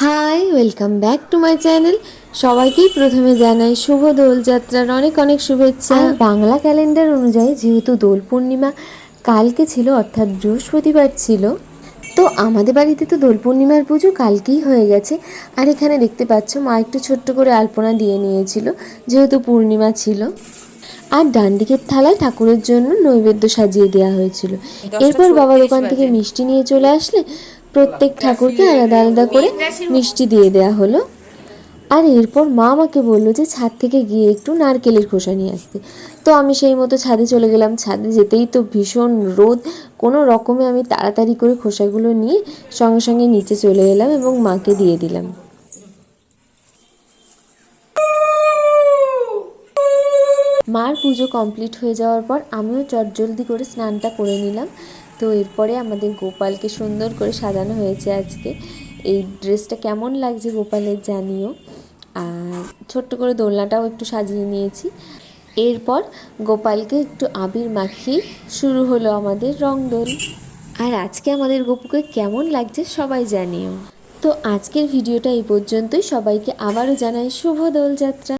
High, welcome back to my channel. সবাইকেই প্রথমে জানাই শুভ দোলযাত্রার অনেক অনেক শুভেচ্ছা। আর বাংলা ক্যালেন্ডার অনুযায়ী যেহেতু দোল পূর্ণিমা কালকে ছিল, অর্থাৎ বৃহস্পতিবার ছিল, তো আমাদের বাড়িতে তো দোল পূর্ণিমার পুজো কালকেই হয়ে গেছে। আর এখানে দেখতে পাচ্ছ মা একটু ছোট্ট করে আলপনা দিয়ে নিয়েছিল যেহেতু পূর্ণিমা ছিল। আর ডান দিকের থালায় ঠাকুরের জন্য নৈবেদ্য সাজিয়ে দেওয়া হয়েছিল। এরপর বাবা দোকান থেকে মিষ্টি নিয়ে চলে আসলে প্রত্যেক ঠাকুরকে আলাদা আলাদা করে মিষ্টি দিয়ে দেওয়া হলো। আর এরপর মা আমাকে বললো যে ছাদ থেকে গিয়ে একটু নারকেলের খোসা নিয়ে আসতে। তো আমি সেই মতো ছাদে চলে গেলাম। ছাদে যেতেই তো ভীষণ রোদ, কোনো রকমে আমি তাড়াতাড়ি করে খোসাগুলো নিয়ে সঙ্গে সঙ্গে নিচে চলে এলাম এবং মাকে দিয়ে দিলাম। মার পুজো কমপ্লিট হয়ে যাওয়ার পর আমিও চটজলদি করে স্নানটা করে নিলাম। তো এরপরে আমাদের গোপালকে সুন্দর করে সাজানো হয়েছে আজকে। এই ড্রেসটা কেমন লাগছে গোপালের জানিও। আর ছোট্ট করে দোলনাটাও একটু সাজিয়ে নিয়েছি। এরপর গোপালকে একটু আবির মাখিয়ে শুরু হলো আমাদের রংদোল। আর আজকে আমাদের গপুকে কেমন লাগছে সবাই জানিও। তো আজকের ভিডিওটা এই পর্যন্তই। সবাইকে আবারও জানাই শুভ দোলযাত্রা।